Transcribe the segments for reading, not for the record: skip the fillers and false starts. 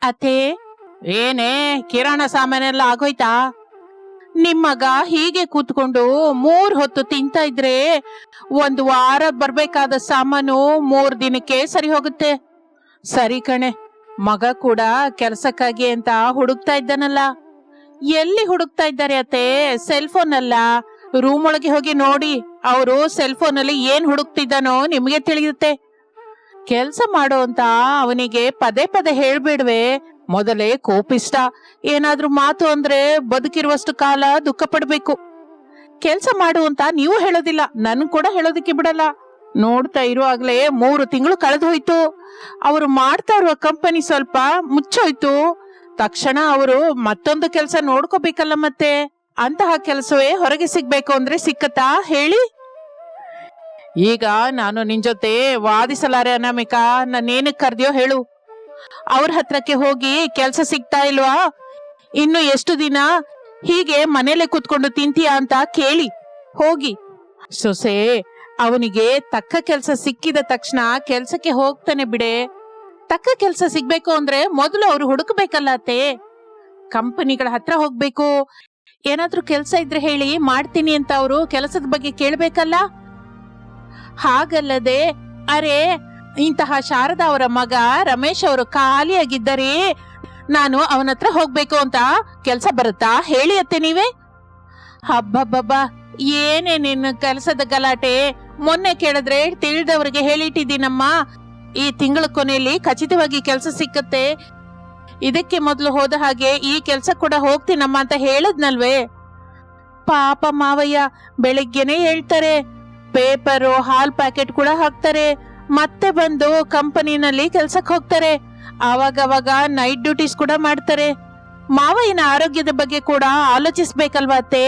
ಅತ್ತೆ, ಏನೇ ಕಿರಾಣ ಸಾಮಾನೆಲ್ಲ ಆಗೋಯ್ತಾ? ನಿಮ್ಮಗ ಹೀಗೆ ಕೂತ್ಕೊಂಡು 3 ಹೊತ್ತು ತಿಂತ ಇದ್ರೆ 1 ವಾರ ಬರ್ಬೇಕಾದ ಸಾಮಾನು 3 ದಿನಕ್ಕೆ ಸರಿ ಹೋಗುತ್ತೆ. ಸರಿ ಕಣೆ, ಮಗ ಕೂಡ ಕೆಲ್ಸಕ್ಕಾಗಿ ಅಂತ ಹುಡುಕ್ತಾ ಇದ್ದಾನಲ್ಲ. ಎಲ್ಲಿ ಹುಡುಕ್ತಾ ಇದ್ದಾರೆ ಅತ್ತೆ? ಸೆಲ್ ಫೋನ್ ಅಲ್ಲ, ರೂಮ್ ಒಳಗೆ ಹೋಗಿ ನೋಡಿ. ಅವರು ಸೆಲ್ ಫೋನ್ ಅಲ್ಲಿ ಏನ್ ಹುಡುಕ್ತಿದ್ದಾನೋ ನಿಮ್ಗೆ ತಿಳಿಯುತ್ತೆ. ಕೆಲ್ಸ ಮಾಡೋ ಅಂತ ಅವನಿಗೆ ಪದೇ ಪದೇ ಹೇಳ್ಬೇಡ್ವೆ. ಮೊದಲೇ ಕೋಪಿಷ್ಟ. ಏನಾದ್ರೂ ಮಾತು ಅಂದ್ರೆ ಬದುಕಿರುವಷ್ಟು ಕಾಲ ದುಃಖ ಪಡ್ಬೇಕು. ಕೆಲ್ಸ ಮಾಡು ಅಂತ ನೀವು ಹೇಳೋದಿಲ್ಲ, ನನ್ ಕೂಡ ಹೇಳೋದಿಕ್ಕೆ ಬಿಡಲ್ಲ. ನೋಡ್ತಾ ಇರುವಾಗ್ಲೇ 3 ತಿಂಗಳು ಕಳೆದು ಹೋಯ್ತು. ಅವರು ಮಾಡ್ತಾ ಇರುವ ಕಂಪನಿ ಸ್ವಲ್ಪ ಮುಚ್ಚೋಯ್ತು. ತಕ್ಷಣ ಅವರು ಮತ್ತೊಂದು ಕೆಲಸ ನೋಡ್ಕೋಬೇಕಲ್ಲ. ಮತ್ತೆ ಅಂತಹ ಕೆಲಸವೇ ಹೊರಗೆ ಸಿಗ್ಬೇಕು ಅಂದ್ರೆ ಸಿಕ್ಕತ್ತಾ ಹೇಳಿ? ಈಗ ನಾನು ನಿನ್ ಜೊತೆ ವಾದಿಸಲಾರೆ ಅನಾಮಿಕಾ. ನಾನೇನಕ್ ಕರ್ದ್ಯೋ ಹೇಳು. ಅವ್ರ ಹತ್ರಕ್ಕೆ ಹೋಗಿ ಕೆಲ್ಸ ಸಿಗ್ತಾ ಇಲ್ವಾ, ಇನ್ನು ಎಷ್ಟು ದಿನ ಹೀಗೆ ಮನೇಲೆ ಕೂತ್ಕೊಂಡು ತಿಂತೀಯಾ ಅಂತ ಕೇಳಿ ಹೋಗಿ. ಸೊಸೆ, ಅವನಿಗೆ ತಕ್ಕ ಕೆಲ್ಸ ಸಿಕ್ಕಿದ ತಕ್ಷಣ ಕೆಲ್ಸಕ್ಕೆ ಹೋಗ್ತಾನೆ ಬಿಡೆ. ತಕ್ಕ ಕೆಲ್ಸ ಸಿಗ್ಬೇಕು ಅಂದ್ರೆ ಮೊದಲು ಅವ್ರು ಹುಡುಕ್ಬೇಕಲ್ಲ ಅತ್ತೆ. ಕಂಪನಿಗಳ ಹತ್ರ ಹೋಗ್ಬೇಕು. ಏನಾದ್ರೂ ಕೆಲ್ಸ ಇದ್ರೆ ಹೇಳಿ ಮಾಡ್ತೀನಿ ಅಂತ ಅವರು ಕೆಲಸದ ಬಗ್ಗೆ ಕೇಳ್ಬೇಕಲ್ಲ. ಹಾಗಲ್ಲದೆ ಅರೆ ಇಂತಹ ಶಾರದಾ ಅವರ ಮಗ ರಮೇಶ್ ಅವರು ಖಾಲಿಯಾಗಿದ್ದರಿ ನಾನು ಅವನ ಹತ್ರ ಹೋಗ್ಬೇಕು ಅಂತ ಕೆಲ್ಸ ಬರುತ್ತಾ ಹೇಳಿ ಅತ್ತೆ ನೀವೇ? ಹಬ್ಬಬ್ಬಬ್ಬ, ಏನೇ ನಿನ್ನ ಕೆಲಸದ ಗಲಾಟೆ. ಮೊನ್ನೆ ಕೇಳಿದ್ರೆ ತಿಳಿದವ್ರಿಗೆ ಹೇಳಿಟ್ಟಿದ್ದೀನಮ್ಮ, ಈ ತಿಂಗಳ ಕೊನೆಯಲ್ಲಿ ಖಚಿತವಾಗಿ ಕೆಲಸ ಸಿಕ್ಕತ್ತೆ, ಇದಕ್ಕೆ ಮೊದಲು ಹೋದ ಹಾಗೆ ಈ ಕೆಲ್ಸ ಕೂಡ ಹೋಗ್ತೀನಮ್ಮ ಅಂತ ಹೇಳದ್ನಲ್ವೇ. ಪಾಪ ಮಾವಯ್ಯ ಬೆಳಿಗ್ಗೆನೆ ಹೇಳ್ತಾರೆ, ಪೇಪರು ಹಾಲ್ ಪ್ಯಾಕೆಟ್ ಕೂಡ ಹಾಕ್ತಾರೆ, ಮತ್ತೆ ಬಂದು ಕಂಪನಿನಲ್ಲಿ ಕೆಲ್ಸಕ್ಕೆ ಹೋಗ್ತಾರೆ. ಅವಾಗವಾಗ ನೈಟ್ ಡ್ಯೂಟೀಸ್ ಕೂಡ ಮಾಡ್ತಾರೆ. ಮಾವಯ್ಯನ ಆರೋಗ್ಯದ ಬಗ್ಗೆ ಕೂಡ ಆಲೋಚಿಸ್ಬೇಕಲ್ವಾ ಅತ್ತೆ?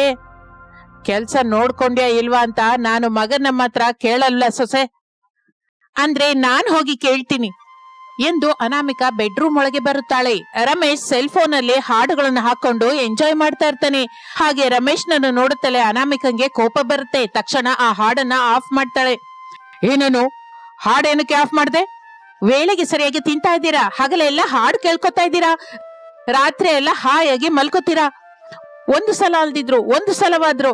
ಕೆಲ್ಸ ನೋಡ್ಕೊಂಡ್ಯಾ ಇಲ್ವಾ ಅಂತ ನಾನು ಮಗನ ಮಾತ್ರ ಕೇಳಲ್ಲ ಸೊಸೆ. ಅಂದ್ರೆ ನಾನ್ ಹೋಗಿ ಕೇಳ್ತೀನಿ ಎಂದು ಅನಾಮಿಕಾ ಬೆಡ್ರೂಮ್ ಒಳಗೆ ಬರುತ್ತಾಳೆ. ರಮೇಶ್ ಸೆಲ್ ಫೋನ್ ಅಲ್ಲಿ ಹಾಡುಗಳನ್ನು ಹಾಕೊಂಡು ಎಂಜಾಯ್ ಮಾಡ್ತಾ ಇರ್ತಾನೆ. ಹಾಗೆ ರಮೇಶ್ ನನ್ನು ನೋಡುತ್ತಲೇ ಅನಾಮಿಕಂಗೆ ಕೋಪ ಬರುತ್ತೆ. ತಕ್ಷಣ ಆ ಹಾಡನ್ನ ಆಫ್ ಮಾಡ್ತಾಳೆ. ಏನನು ಹಾಡೇನಕ್ಕೆ ಆಫ್ ಮಾಡ್ದೆ? ವೇಳೆಗೆ ಸರಿಯಾಗಿ ತಿಂತಾ ಇದ್ದೀರಾ, ಹಗಲೆಲ್ಲ ಹಾಡು ಕೇಳ್ಕೊತಾ ಇದ್ದೀರಾ, ರಾತ್ರಿ ಎಲ್ಲ ಹಾಯಾಗಿ ಮಲ್ಕೋತೀರಾ. ಒಂದು ಸಲ ಅಲ್ದಿದ್ರು ಒಂದು ಸಲವಾದ್ರು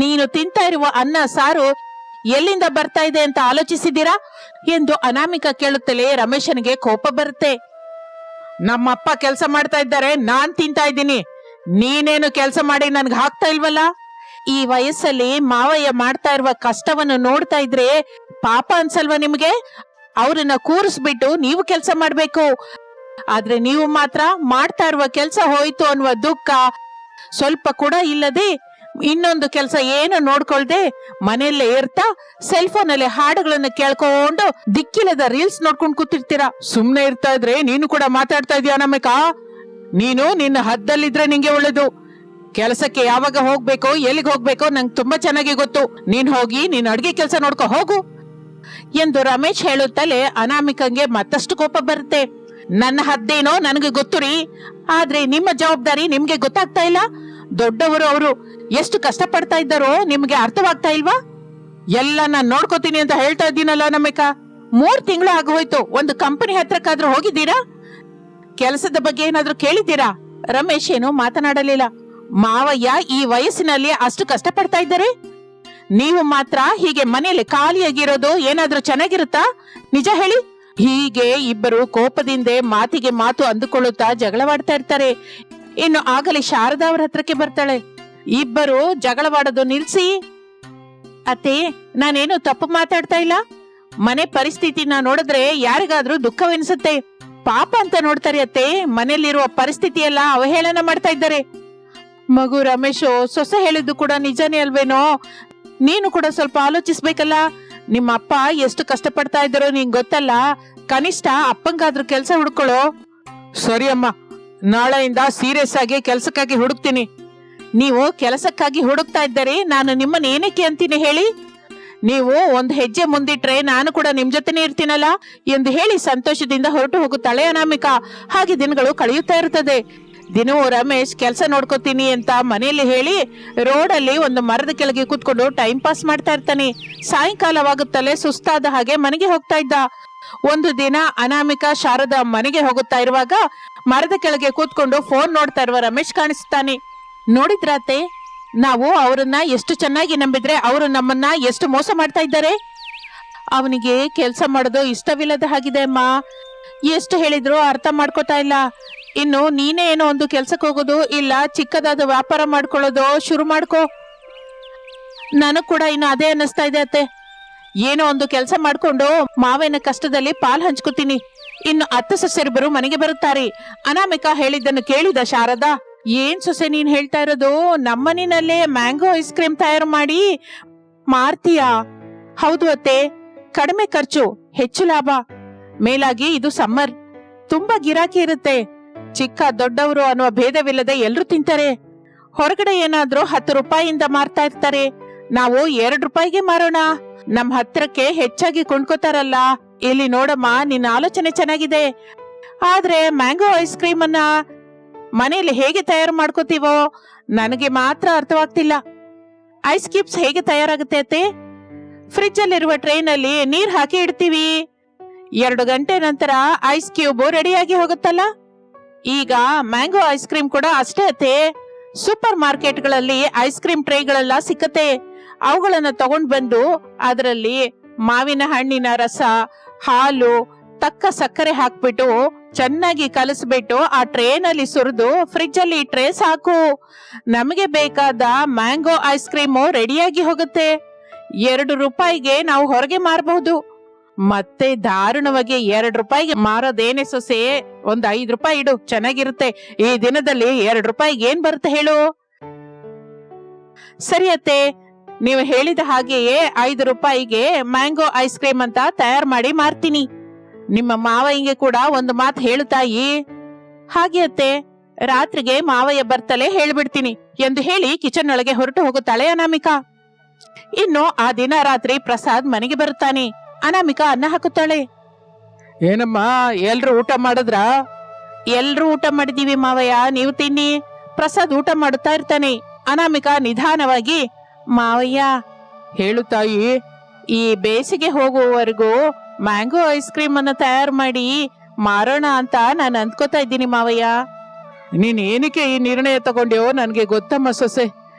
ನೀನು ತಿಂತಾ ಇರುವ ಅನ್ನ ಸಾರು ಎಲ್ಲಿಂದ ಬರ್ತಾ ಇದೆ ಅಂತ ಆಲೋಚಿಸಿದ್ದೀರಾ ಎಂದು ಅನಾಮಿಕಾ ಕೇಳುತ್ತಲೇ ರಮೇಶನಿಗೆ ಕೋಪ ಬರುತ್ತೆ. ನಮ್ಮಪ್ಪ ಕೆಲಸ ಮಾಡ್ತಾ ಇದ್ದಾರೆ, ನಾನ್ ತಿಂತಾ ಇದ್ದೀನಿ, ನೀನೇನು ಕೆಲಸ ಮಾಡಿ ನನ್ಗೆ ಹಾಕ್ತಾ ಇಲ್ವಲ್ಲ. ಈ ವಯಸ್ಸಲ್ಲಿ ಮಾವಯ್ಯ ಮಾಡ್ತಾ ಇರುವ ಕಷ್ಟವನ್ನು ನೋಡ್ತಾ ಇದ್ರೆ ಪಾಪ ಅನ್ಸಲ್ವಾ ನಿಮ್ಗೆ? ಅವ್ರನ್ನ ಕೂರಿಸ್ಬಿಟ್ಟು ನೀವು ಕೆಲಸ ಮಾಡ್ಬೇಕು. ಆದ್ರೆ ನೀವು ಮಾತ್ರ ಮಾಡ್ತಾ ಇರುವ ಕೆಲಸ ಹೋಯ್ತು ಅನ್ನುವ ದುಃಖ ಸ್ವಲ್ಪ ಕೂಡ ಇಲ್ಲದೆ, ಇನ್ನೊಂದು ಕೆಲಸ ಏನು ನೋಡ್ಕೊಳ್ದೆ ಮನೆಯಲ್ಲೇ ಇರ್ತಾ ಸೆಲ್ ಫೋನ್ ಅಲ್ಲಿ ಹಾಡುಗಳನ್ನ ಕೇಳ್ಕೊಂಡು ದಿಕ್ಕಿಲ್ಲದ ರೀಲ್ಸ್ ನೋಡ್ಕೊಂಡು ಕೂತಿರ್ತೀರಾ. ಸುಮ್ನೆ ಇರ್ತಾ ಇದ್ರೆ ನೀನು ಕೂಡ ಮಾತಾಡ್ತಾ ಇದೀಯ ಅನಾಮಿಕಾ. ನೀನು ನಿನ್ನ ಹದ್ದಲ್ಲಿದ್ರೆ ನಿಂಗೆ ಒಳ್ಳೇದು. ಕೆಲಸಕ್ಕೆ ಯಾವಾಗ ಹೋಗ್ಬೇಕೋ ಎಲ್ಲಿಗೆ ಹೋಗ್ಬೇಕೋ ನಂಗೆ ತುಂಬಾ ಚೆನ್ನಾಗಿ ಗೊತ್ತು. ನೀನ್ ಹೋಗಿ ನೀನ್ ಅಡ್ಗೆ ಕೆಲಸ ನೋಡ್ಕೊ ಹೋಗು ಎಂದು ರಮೇಶ್ ಹೇಳುತ್ತಲೇ ಅನಾಮಿಕಂಗೆ ಮತ್ತಷ್ಟು ಕೋಪ ಬರುತ್ತೆ. ನನ್ನ ಹದ್ದೇನೋ ನನಗೆ ಗೊತ್ತು ರೀ, ಆದ್ರೆ ನಿಮ್ಮ ಜವಾಬ್ದಾರಿ ನಿಮ್ಗೆ ಗೊತ್ತಾಗ್ತಾ ಇಲ್ಲ. ದೊಡ್ಡವರು ಅವರು ಎಷ್ಟು ಕಷ್ಟ ಪಡ್ತಾ ಇದ್ದಾರೋ ನಿಮ್ಗೆ ಅರ್ಥವಾಗ್ತಾ ಇಲ್ವಾ? ಎಲ್ಲ ನಾನ್ ನೋಡ್ಕೋತೀನಿ ಅಂತ ಹೇಳ್ತಾ ಇದ್ದೀನಲ್ಲ ಅನಾಮಿಕಾ. 3 ತಿಂಗಳು ಆಗೋಯ್ತು. ಒಂದು ಕಂಪನಿ ಹತ್ರಕ್ಕಾದ್ರೂ ಹೋಗಿದ್ದೀರಾ? ಕೆಲಸದ ಬಗ್ಗೆ ಏನಾದ್ರೂ ಕೇಳಿದ್ದೀರಾ? ರಮೇಶ್ ಏನು ಮಾತನಾಡಲಿಲ್ಲ. ಮಾವಯ್ಯ ಈ ವಯಸ್ಸಿನಲ್ಲಿ ಅಷ್ಟು ಕಷ್ಟ ಪಡ್ತಾ ಇದ್ದಾರೆ, ನೀವು ಮಾತ್ರ ಹೀಗೆ ಮನೆಯಲ್ಲಿ ಖಾಲಿಯಾಗಿರೋದು ಏನಾದ್ರೂ ಚೆನ್ನಾಗಿರುತ್ತಾ? ನಿಜ ಹೇಳಿ. ಹೀಗೆ ಇಬ್ಬರು ಕೋಪದಿಂದ ಮಾತಿಗೆ ಮಾತು ಅಂದುಕೊಳ್ಳುತ್ತಾ ಜಗಳವಾಡ್ತಾ ಇರ್ತಾರೆ. ಇನ್ನು ಆಗಲೇ ಶಾರದಾ ಅವರ ಹತ್ರಕ್ಕೆ ಬರ್ತಾಳೆ. ಇಬ್ಬರು ಜಗಳವಾಡೋದು ನಿಲ್ಸಿ. ಅತ್ತೆ, ನಾನೇನು ತಪ್ಪು ಮಾತಾಡ್ತಾ ಇಲ್ಲ. ಮನೆ ಪರಿಸ್ಥಿತಿನ ನೋಡಿದ್ರೆ ಯಾರಿಗಾದ್ರೂ ದುಃಖವೆನಿಸುತ್ತೆ. ಪಾಪ ಅಂತ ನೋಡ್ತಾರೆ ಅತ್ತೆ. ಮನೆಯಲ್ಲಿರುವ ಪರಿಸ್ಥಿತಿ ಎಲ್ಲ ಅವಹೇಳನ ಮಾಡ್ತಾ ಇದ್ದಾರೆ. ಮಗು ರಮೇಶ್, ಸೊಸೆ ಹೇಳಿದ್ದು ಕೂಡ ನಿಜಾನೇ ಅಲ್ವೇನೋ? ನೀನು ಕೂಡ ಸ್ವಲ್ಪ ಆಲೋಚಿಸ್ಬೇಕಲ್ಲ. ನಿಮ್ಮ ಅಪ್ಪ ಎಷ್ಟು ಕಷ್ಟ ಪಡ್ತಾ ಇದ್ದಾರೋ ನಿಂಗೆ ಗೊತ್ತಲ್ಲ. ಕನಿಷ್ಠ ಅಪ್ಪಂಗಾದ್ರೂ ಕೆಲಸ ಹುಡ್ಕೊಳ್ಳೋ. ಸರಿ ಅಮ್ಮ, ನಾಳೆಯಿಂದ ಸೀರಿಯಸ್ ಆಗಿ ಕೆಲಸಕ್ಕಾಗಿ ಹುಡುಕ್ತೀನಿ. ನೀವು ಕೆಲಸಕ್ಕಾಗಿ ಹುಡುಕ್ತಾ ಇದ್ದಾರೆ, ನಾನು ನಿಮ್ಮನ್ನ ಏನಕ್ಕೆ ಅಂತೀನಿ ಹೇಳಿ? ನೀವು ಒಂದು ಹೆಜ್ಜೆ ಮುಂದಿಟ್ರೆ ನಾನು ಕೂಡ ನಿಮ್ ಜೊತೆನೆ ಇರ್ತೀನಲ್ಲ ಎಂದು ಹೇಳಿ ಸಂತೋಷದಿಂದ ಹೊರಟು ಹೋಗುತ್ತಾಳೆ ಅನಾಮಿಕಾ. ಹಾಗೆ ದಿನಗಳು ಕಳೆಯುತ್ತಾ ಇರ್ತದೆ. ದಿನವೂ ರಮೇಶ್ ಕೆಲಸ ನೋಡ್ಕೋತೀನಿ ಅಂತ ಮನೆಯಲ್ಲಿ ಹೇಳಿ ರೋಡಲ್ಲಿ ಒಂದು ಮರದ ಕೆಳಗೆ ಕೂತ್ಕೊಂಡು ಟೈಮ್ ಪಾಸ್ ಮಾಡ್ತಾ ಇರ್ತಾನೆ. ಸಾಯಂಕಾಲವಾಗುತ್ತಲೇ ಸುಸ್ತಾದ ಹಾಗೆ ಮನೆಗೆ ಹೋಗ್ತಾ ಇದ್ದ. ಒಂದು ದಿನ ಅನಾಮಿಕಾ ಶಾರದಾ ಮನೆಗೆ ಹೋಗುತ್ತಾ ಇರುವಾಗ ಮರದ ಕೆಳಗೆ ಕೂತ್ಕೊಂಡು ಫೋನ್ ನೋಡ್ತಾ ಇರುವ ರಮೇಶ್ ಕಾಣಿಸ್ತಾನೆ. ನೋಡಿದ್ರಾತೆ, ನಾವು ಅವರನ್ನ ಎಷ್ಟು ಚೆನ್ನಾಗಿ ನಂಬಿದ್ರೆ ಅವರು ನಮ್ಮನ್ನ ಎಷ್ಟು ಮೋಸ ಮಾಡ್ತಾ ಇದ್ದಾರೆ. ಅವನಿಗೆ ಕೆಲಸ ಮಾಡೋದು ಇಷ್ಟವಿಲ್ಲದ ಹಾಗಿದೆ ಅಮ್ಮ. ಎಷ್ಟು ಹೇಳಿದ್ರು ಅರ್ಥ ಮಾಡ್ಕೋತಾ ಇಲ್ಲ. ಇನ್ನು ನೀನೇ ಏನೋ ಒಂದು ಕೆಲ್ಸಕ್ಕೆ ಹೋಗೋದು ಇಲ್ಲ ಚಿಕ್ಕದಾದ ವ್ಯಾಪಾರ ಮಾಡ್ಕೊಳ್ಳೋದು ಶುರು ಮಾಡ್ಕೋ. ನನಗ್ ಕೂಡ ಇನ್ನು ಅದೇ ಅನ್ನಿಸ್ತಾ ಇದೆ ಅತ್ತೆ. ಏನೋ ಒಂದು ಕೆಲಸ ಮಾಡ್ಕೊಂಡು ಮಾವನ ಕಷ್ಟದಲ್ಲಿ ಪಾಲ್ ಹಂಚ್ಕೋತೀನಿ. ಇನ್ನು ಅತ್ತೆ ಸೊಸೆರಿಬ್ಬರು ಮನೆಗೆ ಬರುತ್ತಾರೆ. ಅನಾಮಿಕಾ ಹೇಳಿದ್ದನ್ನು ಕೇಳಿದ ಶಾರದಾ, ಏನ್ ಸೊಸೆ ನೀನ್ ಹೇಳ್ತಾ ಇರೋದು? ನಮ್ಮನಿನಲ್ಲೇ ಮ್ಯಾಂಗೋ ಐಸ್ ಕ್ರೀಮ್ ತಯಾರು ಮಾಡಿ ಮಾರ್ತೀಯಾ? ಹೌದು ಅತ್ತೆ, ಕಡಿಮೆ ಖರ್ಚು ಹೆಚ್ಚು ಲಾಭ. ಮೇಲಾಗಿ ಇದು ಸಮ್ಮರ್, ತುಂಬಾ ಗಿರಾಕಿ ಇರುತ್ತೆ. ಚಿಕ್ಕ ದೊಡ್ಡವರು ಅನ್ನುವ ಭೇದವಿಲ್ಲದೆ ಎಲ್ರು ತಿಂತಾರೆ. ಹೊರಗಡೆ ಏನಾದ್ರೂ 10 ರೂಪಾಯಿಯಿಂದ ಮಾರ್ತಾ ಇರ್ತಾರೆ, ನಾವು 2 ರೂಪಾಯಿಗೆ ಮಾರೋಣ. ನಮ್ ಹತ್ರಕ್ಕೆ ಹೆಚ್ಚಾಗಿ ಕೊಂಡ್ಕೋತಾರಲ್ಲ. ಇಲ್ಲಿ ನೋಡಮ್ಮ, ನಿನ್ನ ಆಲೋಚನೆ ಚೆನ್ನಾಗಿದೆ, ಆದ್ರೆ ಮ್ಯಾಂಗೋ ಐಸ್ ಕ್ರೀಮ್ ಅನ್ನ ಮನೆಯಲ್ಲಿ ಹೇಗೆ ತಯಾರು ಮಾಡ್ಕೋತೀವೋ ನನಗೆ ಮಾತ್ರ ಅರ್ಥವಾಗ್ತಿಲ್ಲ. ಐಸ್ ಕ್ಯೂಬ್ಸ್ ಹೇಗೆ ತಯಾರಾಗುತ್ತೆ ಅತ್ತೆ? ಫ್ರಿಡ್ಜ್ ಅಲ್ಲಿರುವ ಟ್ರೈನ್ ಅಲ್ಲಿ ನೀರ್ ಹಾಕಿ ಇಡ್ತೀವಿ, 2 ಗಂಟೆ ನಂತರ ಐಸ್ ಕ್ಯೂಬ್ ರೆಡಿಯಾಗಿ ಹೋಗುತ್ತಲ್ಲ. ಈಗ ಮ್ಯಾಂಗೋ ಐಸ್ ಕ್ರೀಮ್ ಕೂಡ ಅಷ್ಟೇ ಅತ್ತೆ. ಸೂಪರ್ ಮಾರ್ಕೆಟ್ಗಳಲ್ಲಿ ಐಸ್ ಕ್ರೀಮ್ ಟ್ರೇಗಳೆಲ್ಲ ಸಿಕ್ಕತ್ತೆ. ಅವುಗಳನ್ನ ತಗೊಂಡ್ ಬಂದು ಅದರಲ್ಲಿ ಮಾವಿನ ಹಣ್ಣಿನ ರಸ, ಹಾಲು, ತಕ್ಕ ಸಕ್ಕರೆ ಹಾಕ್ಬಿಟ್ಟು ಚೆನ್ನಾಗಿ ಕಲಸ್ಬಿಟ್ಟು ಆ ಟ್ರೇನಲ್ಲಿ ಸುರಿದು ಫ್ರಿಡ್ಜ್ ಅಲ್ಲಿ ಇಟ್ರೆ ಸಾಕು. ನಮಗೆ ಬೇಕಾದ ಮ್ಯಾಂಗೋ ಐಸ್ ಕ್ರೀಮು ರೆಡಿಯಾಗಿ ಹೋಗುತ್ತೆ. 2 ರೂಪಾಯಿಗೆ ನಾವು ಹೊರಗೆ ಮಾರಬಹುದು. ಮತ್ತೆ ದಾರುಣವಾಗಿ 2 ರೂಪಾಯಿಗೆ ಮಾರೋದೇನೆ ಸೊಸೆ? ಒಂದ್ 5 ರೂಪಾಯಿ ಇಡು, ಚೆನ್ನಾಗಿರುತ್ತೆ. ಈ ದಿನದಲ್ಲಿ 2 ರೂಪಾಯಿಗೆ ಏನ್ ಬರುತ್ತೆ ಹೇಳು? ಸರಿ ಅತ್ತೆ, ನೀವು ಹೇಳಿದ ಹಾಗೆಯೇ 5 ರೂಪಾಯಿಗೆ ಮ್ಯಾಂಗೋ ಐಸ್ ಕ್ರೀಮ್ ಅಂತ ತಯಾರು ಮಾಡಿ ಮಾರ್ತೀನಿ. ನಿಮ್ಮ ಮಾವಯ್ಯಗೆ ಕೂಡ ಒಂದು ಮಾತು ಹೇಳು ತಾಯಿ. ಹಾಗೆ ಅತ್ತೆ, ರಾತ್ರಿಗೆ ಮಾವಯ್ಯ ಬರ್ತಲೇ ಹೇಳ್ಬಿಡ್ತೀನಿ ಎಂದು ಹೇಳಿ ಕಿಚನ್ ಒಳಗೆ ಹೊರಟು ಹೋಗುತ್ತಾಳೆ ಅನಾಮಿಕಾ. ಇನ್ನು ಆ ದಿನ ರಾತ್ರಿ ಪ್ರಸಾದ್ ಮನೆಗೆ ಬರುತ್ತಾನೆ. ಅನಾಮಿಕಾ ಅನ್ನ ಹಾಕುತ್ತಾಳೆ. ಏನಮ್ಮ, ಎಲ್ರು ಊಟ ಮಾಡಿದ್ರ? ಎಲ್ರೂ ಊಟ ಮಾಡಿದೀವಿ ಮಾವಯ್ಯ, ನೀವು ತಿನ್ನಿ. ಪ್ರಸಾದ್ ಊಟ ಮಾಡುತ್ತಾ ಇರ್ತಾನೆ. ಅನಾಮಿಕಾ ನಿಧಾನವಾಗಿ, ಮಾವಯ್ಯ, ಹೇಳು ತಾಯಿ. ಈ ಬೇಸಿಗೆ ಹೋಗುವವರೆಗೂ ಮ್ಯಾಂಗೋ ಐಸ್ ಕ್ರೀಮ್ ಅನ್ನ ತಯಾರು ಮಾಡಿ ಮಾರೋಣ ಅಂತ ನಾನು ಅಂದ್ಕೋತಾ ಇದ್ದೀನಿ ಮಾವಯ್ಯ. ನೀನ್ ಏನಕ್ಕೆ ಈ ನಿರ್ಣಯ ತಗೊಂಡ್ಯೋ ನನ್ಗೆ ಗೊತ್ತಮ್ಮ ಸೊಸೆ.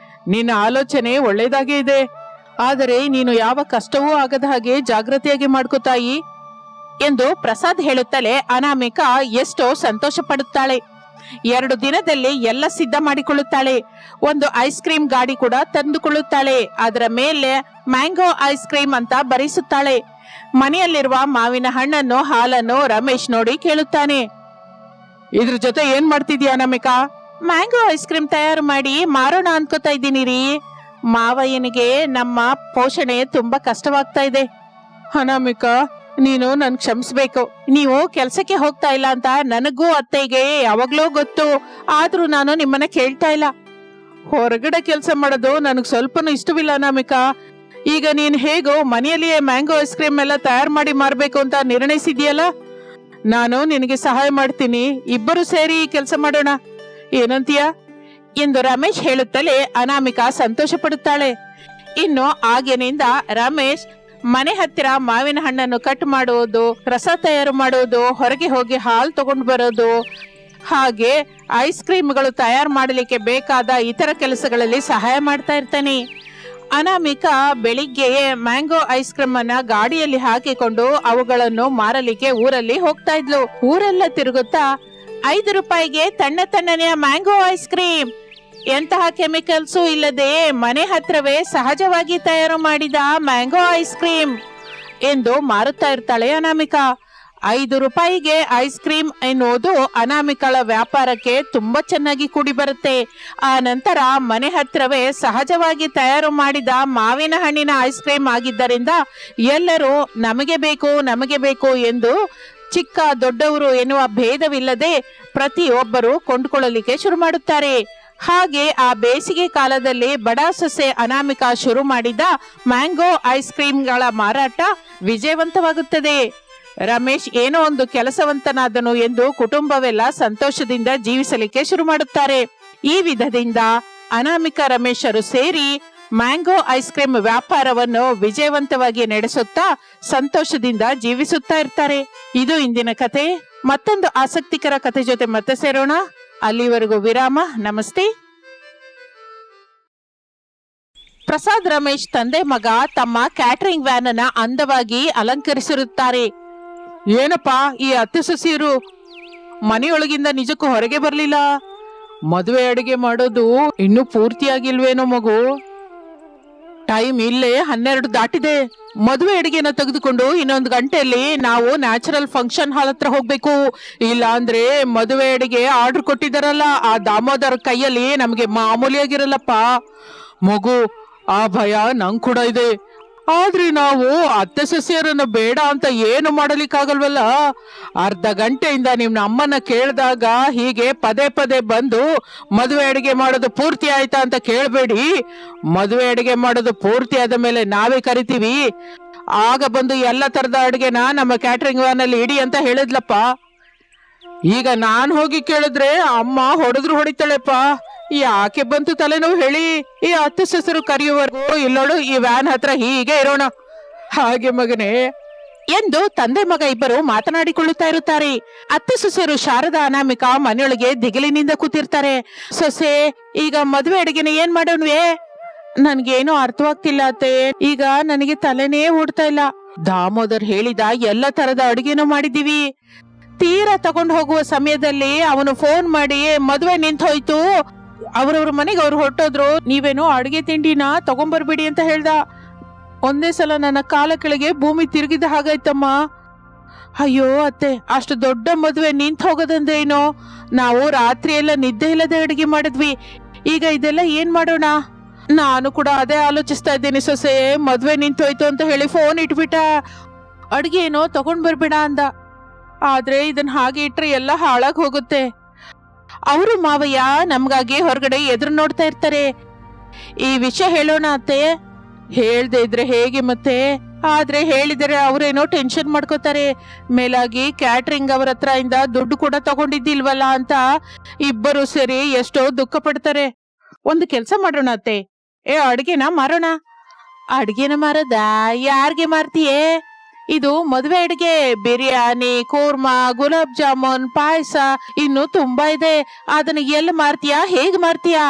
ನಿನ್ನ ಆಲೋಚನೆ ಒಳ್ಳೇದಾಗೇ ಇದೆ, ಆದರೆ ನೀನು ಯಾವ ಕಷ್ಟವೂ ಆಗದ ಹಾಗೆ ಜಾಗೃತಿಯಾಗಿ ಮಾಡ್ಕೋತಾಯಿ ಎಂದು ಪ್ರಸಾದ್ ಹೇಳುತ್ತಲೇ ಅನಾಮಿಕಾ ಎಷ್ಟೋ ಸಂತೋಷ ಪಡುತ್ತಾಳೆ. 2 ದಿನದಲ್ಲಿ ಎಲ್ಲ ಸಿದ್ಧ ಮಾಡಿಕೊಳ್ಳುತ್ತಾಳೆ. ಒಂದು ಐಸ್ ಕ್ರೀಮ್ ಗಾಡಿ ಕೂಡ ತಂದುಕೊಳ್ಳುತ್ತಾಳೆ. ಅದರ ಮೇಲೆ ಮ್ಯಾಂಗೋ ಐಸ್ ಕ್ರೀಮ್ ಅಂತ ಬರೆಸುತ್ತಾಳೆ. ಮನೆಯಲ್ಲಿರುವ ಮಾವಿನ ಹಣ್ಣನ್ನು, ಹಾಲನ್ನು ರಮೇಶ್ ನೋಡಿ ಕೇಳುತ್ತಾನೆ. ಇದ್ರ ಜೊತೆ ಏನ್ ಮಾಡ್ತಿದ್ಯಾ ಅನಾಮಿಕಾ? ಮ್ಯಾಂಗೋ ಐಸ್ ಕ್ರೀಮ್ ತಯಾರು ಮಾಡಿ ಮಾರೋಣ ಅನ್ಕೋತಾ ಇದ್ದೀನಿ ರೀ. ಮಾವಯ್ಯನಿಗೆ ನಮ್ಮ ಪೋಷಣೆ ತುಂಬಾ ಕಷ್ಟವಾಗ್ತಾ ಇದೆ. ಅನಾಮಿಕಾ, ನೀನು ನನ್ ಕ್ಷಮಿಸ್ಬೇಕು. ನೀವು ಕೆಲ್ಸಕ್ಕೆ ಹೋಗ್ತಾ ಇಲ್ಲ ಅಂತ ನನಗೂ ಅತ್ತೆಗೆ ಯಾವಾಗ್ಲೂ ಗೊತ್ತು, ಆದ್ರೂ ನಾನು ನಿಮ್ಮನ್ನ ಕೇಳ್ತಾ ಇಲ್ಲ. ಹೊರಗಡೆ ಕೆಲಸ ಮಾಡೋದು ನನಗ್ ಸ್ವಲ್ಪನೂ ಇಷ್ಟವಿಲ್ಲ ಅನಾಮಿಕಾ. ಈಗ ನೀನ್ ಹೇಗೋ ಮನೆಯಲ್ಲಿಯೇ ಮ್ಯಾಂಗೋ ಐಸ್ ಕ್ರೀಮ್ ಎಲ್ಲ ತಯಾರು ಮಾಡಿ ಮಾರ್ಬೇಕು ಅಂತ ನಿರ್ಣಯಿಸಿದ್ಯಲ್ಲ, ನಾನು ನಿನಗೆ ಸಹಾಯ ಮಾಡ್ತೀನಿ. ಇಬ್ಬರು ಸೇರಿ ಕೆಲಸ ಮಾಡೋಣ, ಏನಂತೀಯ? ಎಂದು ರಮೇಶ್ ಹೇಳುತ್ತಲೇ ಅನಾಮಿಕಾ ಸಂತೋಷ ಪಡುತ್ತಾಳೆ. ಇನ್ನು ಆಗಿನಿಂದ ರಮೇಶ್ ಮನೆ ಹತ್ತಿರ ಮಾವಿನ ಹಣ್ಣನ್ನು ಕಟ್ ಮಾಡುವುದು, ರಸ ತಯಾರು ಮಾಡುವುದು, ಹೊರಗೆ ಹೋಗಿ ಹಾಲು ತಗೊಂಡು ಬರೋದು, ಹಾಗೆ ಐಸ್ ಕ್ರೀಮ್ಗಳು ತಯಾರು ಮಾಡಲಿಕ್ಕೆ ಬೇಕಾದ ಇತರ ಕೆಲಸಗಳಲ್ಲಿ ಸಹಾಯ ಮಾಡ್ತಾ ಇರ್ತಾನೆ. ಅನಾಮಿಕಾ ಬೆಳಿಗ್ಗೆಯೇ ಮ್ಯಾಂಗೋ ಐಸ್ ಕ್ರೀಮ್ ಅನ್ನ ಗಾಡಿಯಲ್ಲಿ ಹಾಕಿಕೊಂಡು ಅವುಗಳನ್ನು ಮಾರಲಿಕ್ಕೆ ಊರಲ್ಲಿ ಹೋಗ್ತಾ ಇದ್ಲು. ಊರೆಲ್ಲ ತಿರುಗುತ್ತಾ 5 ರೂಪಾಯಿಗೆ ತಣ್ಣನೆಯ ಮ್ಯಾಂಗೋ ಐಸ್ ಕ್ರೀಮ್, ಎಂತಹ ಕೆಮಿಕಲ್ಸು ಇಲ್ಲದೆ ಮನೆ ಹತ್ರವೇ ಸಹಜವಾಗಿ ತಯಾರು ಮಾಡಿದ ಮ್ಯಾಂಗೋ ಐಸ್ ಕ್ರೀಮ್ ಎಂದು ಮಾರುತ್ತಾ ಇರ್ತಾಳೆ ಅನಾಮಿಕಾ. 5 ರೂಪಾಯಿಗೆ ಐಸ್ ಕ್ರೀಮ್ ಎನ್ನುವುದು ಅನಾಮಿಕಳ ವ್ಯಾಪಾರಕ್ಕೆ ತುಂಬಾ ಚೆನ್ನಾಗಿ ಕೂಡಿ ಬರುತ್ತೆ. ಆ ನಂತರ ಮನೆ ಹತ್ರವೇ ಸಹಜವಾಗಿ ತಯಾರು ಮಾಡಿದ ಮಾವಿನ ಹಣ್ಣಿನ ಐಸ್ ಕ್ರೀಮ್ ಆಗಿದ್ದರಿಂದ ಎಲ್ಲರೂ ನಮಗೆ ಬೇಕು ಎಂದು ಚಿಕ್ಕ ದೊಡ್ಡವರು ಎನ್ನುವ ಭೇದವಿಲ್ಲದೆ ಪ್ರತಿಯೊಬ್ಬರು ಕೊಂಡುಕೊಳ್ಳಲಿಕ್ಕೆ ಶುರು ಮಾಡುತ್ತಾರೆ. ಹಾಗೆ ಆ ಬೇಸಿಗೆ ಕಾಲದಲ್ಲಿ ಬಡ ಸೊಸೆ ಅನಾಮಿಕಾ ಶುರು ಮಾಡಿದ ಮ್ಯಾಂಗೋ ಐಸ್ ಕ್ರೀಮ್ಗಳ ಮಾರಾಟ ವಿಜಯವಂತವಾಗುತ್ತದೆ. ರಮೇಶ್ ಏನೋ ಒಂದು ಕೆಲಸವಂತನಾದನು ಎಂದು ಕುಟುಂಬವೆಲ್ಲ ಸಂತೋಷದಿಂದ ಜೀವಿಸಲಿಕ್ಕೆ ಶುರು ಮಾಡುತ್ತಾರೆ. ಈ ವಿಧದಿಂದ ಅನಾಮಿಕಾ ರಮೇಶರು ಸೇರಿ ಮ್ಯಾಂಗೋ ಐಸ್ ಕ್ರೀಮ್ ವ್ಯಾಪಾರವನ್ನು ವಿಜಯವಂತವಾಗಿ ನಡೆಸುತ್ತಾ ಸಂತೋಷದಿಂದ ಜೀವಿಸುತ್ತಾ ಇರ್ತಾರೆ. ಇದು ಇಂದಿನ ಕತೆ. ಮತ್ತೊಂದು ಆಸಕ್ತಿಕರ ಕತೆ ಜೊತೆ ಮತ್ತೆ ಸೇರೋಣ. ಅಲ್ಲಿವರೆಗೂ ವಿರಾಮ. ನಮಸ್ತೆ. ಪ್ರಸಾದ್ ರಮೇಶ್ ತಂದೆ ಮಗ ತಮ್ಮ ಕ್ಯಾಟರಿಂಗ್ ವ್ಯಾನ್ ಅನ್ನ ಅಂದವಾಗಿ ಅಲಂಕರಿಸಿರುತ್ತಾರೆ. ಏನಪ್ಪಾ ಈ ಅತ್ತೆ ಸೊಸೆಯರು ಮನೆಯೊಳಗಿಂದ ನಿಜಕ್ಕೂ ಹೊರಗೆ ಬರ್ಲಿಲ್ಲ? ಮದುವೆ ಅಡುಗೆ ಮಾಡೋದು ಇನ್ನೂ ಪೂರ್ತಿಯಾಗಿಲ್ವೇನೋ ಮಗು? ಟೈಮ್ ಇಲ್ಲೇ 12 ದಾಟಿದೆ. ಮದುವೆ ಅಡುಗೆನ ತೆಗೆದುಕೊಂಡು ಇನ್ನೊಂದು ಗಂಟೆಯಲ್ಲಿ ನಾವು ನ್ಯಾಚುರಲ್ ಫಂಕ್ಷನ್ ಹಾಲ್ ಹತ್ರ ಹೋಗ್ಬೇಕು. ಇಲ್ಲ ಅಂದ್ರೆ ಮದುವೆ ಅಡುಗೆ ಆರ್ಡರ್ ಕೊಟ್ಟಿದಾರಲ್ಲ ಆ ದಾಮೋದರ ಕೈಯಲ್ಲಿ ನಮ್ಗೆ ಮಾಮೂಲಿಯಾಗಿರಲ್ಲಪ್ಪ. ಮಗು, ಆ ಭಯ ನಂಗ್ ಕೂಡ ಇದೆ. ಆದ್ರೆ ನಾವು ಅತ್ತೆ ಸೊಸೆಯರನ್ನ ಬೇಡ ಅಂತ ಏನು ಮಾಡಲಿಕ್ಕಾಗಲ್ವಲ್ಲ. ಅರ್ಧ ಗಂಟೆಯಿಂದ ನಿಮ್ಮ ಅಮ್ಮನ ಕೇಳಿದಾಗ ಹೀಗೆ ಪದೇ ಪದೇ ಬಂದು ಮದುವೆ ಅಡಿಗೆ ಮಾಡೋದು ಪೂರ್ತಿ ಆಯ್ತಾ ಅಂತ ಕೇಳಬೇಡಿ. ಮದುವೆ ಅಡಿಗೆ ಮಾಡೋದು ಪೂರ್ತಿ ಆದ ಮೇಲೆ ನಾವೇ ಕರಿತೀವಿ. ಆಗ ಬಂದು ಎಲ್ಲ ತರದ ಅಡಿಗೆನ ನಮ್ಮ ಕ್ಯಾಟರಿಂಗ್ ವ್ಯಾನ್ ಅಲ್ಲಿ ಇಡಿ ಅಂತ ಹೇಳಿದ್ಲಪ್ಪ. ಈಗ ನಾನ್ ಹೋಗಿ ಕೇಳಿದ್ರೆ ಅಮ್ಮ ಹೊಡಿತಾಳೆಪ್ಪ. ಯಾಕೆ ಬಂತು ತಲೆನೋವು ಹೇಳಿ? ಈ ಅತ್ತೆ ಸೊಸೆರು ಕರೆಯುವವರೆಗೂ ಇಲ್ಲೋಡು ಈ ವ್ಯಾನ್ ಹತ್ರ ಹೀಗೆ ಇರೋಣ. ಹಾಗೆ ಮಗನೇ ಎಂದು ತಂದೆ ಮಗ ಇಬ್ಬರು ಮಾತನಾಡಿಕೊಳ್ಳುತ್ತಾ ಇರುತ್ತಾರೆ. ಅತ್ತೆ ಸೊಸೆಯರು ಶಾರದಾ ಅನಾಮಿಕಾ ಮನೆಯೊಳಗೆ ದಿಗಿಲಿನಿಂದ ಕೂತಿರ್ತಾರೆ. ಸೊಸೆ, ಈಗ ಮದುವೆ ಅಡುಗೆನ ಏನ್ ಮಾಡೋಣ್ವೆ? ನನ್ಗೇನು ಅರ್ಥವಾಗ್ತಿಲ್ಲ ಅತ್ತೆ. ಈಗ ನನಗೆ ತಲೆನೇ ಓಡ್ತಾ ಇಲ್ಲ. ದಾಮೋದರ್ ಹೇಳಿದ ಎಲ್ಲ ತರದ ಅಡುಗೆನೂ ಮಾಡಿದೀವಿ. ತೀರಾ ತಗೊಂಡು ಹೋಗುವ ಸಮಯದಲ್ಲಿ ಅವನು ಫೋನ್ ಮಾಡಿ ಮದುವೆ ನಿಂತು ಹೋಯ್ತು, ಅವ್ರವ್ರ ಮನೆಗೆ ಅವ್ರು ಹೊರಟೋದ್ರು, ನೀವೇನೋ ಅಡುಗೆ ತಿಂಡಿನ ತಗೊಂಡ್ಬರ್ಬೇಡಿ ಅಂತ ಹೇಳ್ದ. ಒಂದೇ ಸಲ ನನ್ನ ಕಾಲ ಕೆಳಗೆ ಭೂಮಿ ತಿರುಗಿದ ಹಾಗಾಯ್ತಮ್ಮ. ಅಯ್ಯೋ ಅತ್ತೆ, ಅಷ್ಟು ದೊಡ್ಡ ಮದುವೆ ನಿಂತು ಹೋಗೋದಂದ್ರೆ ಏನೋ? ನಾವು ರಾತ್ರಿ ಎಲ್ಲ ನಿದ್ದೆ ಇಲ್ಲದೆ ಅಡುಗೆ ಮಾಡಿದ್ವಿ. ಈಗ ಇದೆಲ್ಲ ಏನ್ ಮಾಡೋಣ? ನಾನು ಕೂಡ ಅದೇ ಆಲೋಚಿಸ್ತಾ ಇದ್ದೀನಿ ಸೊಸೆ. ಮದುವೆ ನಿಂತೋಯ್ತು ಅಂತ ಹೇಳಿ ಫೋನ್ ಇಟ್ಬಿಟ್ಟ. ಅಡುಗೆ ಏನೋ ತಗೊಂಡ್ ಬರ್ಬೇಡ ಅಂದ. ಆದ್ರೆ ಇದನ್ನ ಹಾಗೆ ಇಟ್ರೆ ಎಲ್ಲ ಹಾಳಾಗಿ ಹೋಗುತ್ತೆ. ಅವರು ಮಾವಯ್ಯ ನಮ್ಗಾಗಿ ಹೊರಗಡೆ ಎದುರು ನೋಡ್ತಾ ಇರ್ತಾರೆ. ಈ ವಿಷಯ ಹೇಳೋಣ ಅತ್ತೆ? ಹೇಳ್ದೆ ಇದ್ರೆ ಹೇಗೆ ಮತ್ತೆ? ಆದ್ರೆ ಹೇಳಿದರೆ ಅವರೇನೋ ಟೆನ್ಷನ್ ಮಾಡ್ಕೋತಾರೆ. ಮೇಲಾಗಿ ಕ್ಯಾಟ್ರಿಂಗ್ ಅವರ ಹತ್ರ ಇಂದ ದುಡ್ಡು ಕೂಡ ತಗೊಂಡಿದ್ದಿಲ್ವಲ್ಲ ಅಂತ ಇಬ್ಬರು ಸೇರಿ ಎಷ್ಟೋ ದುಃಖ ಪಡ್ತಾರೆ. ಒಂದು ಕೆಲಸ ಮಾಡೋಣ ಅತ್ತೆ, ಅಡ್ಗೆನ ಮಾರೋಣ. ಅಡ್ಗೆನ ಮಾರದ? ಯಾರ್ಗೆ ಮಾರ್ತೀಯೇ? ಇದು ಮದುವೆ ಅಡುಗೆ. ಬಿರಿಯಾನಿ, ಕೂರ್ಮಾ, ಗುಲಾಬ್ ಜಾಮೂನ್, ಪಾಯಸ, ಇನ್ನು ತುಂಬಾ ಇದೆ. ಅದನ್ನ ಎಲ್ಲಿ ಮಾರ್ತೀಯಾ? ಹೇಗೆ ಮಾರ್ತೀಯಾ?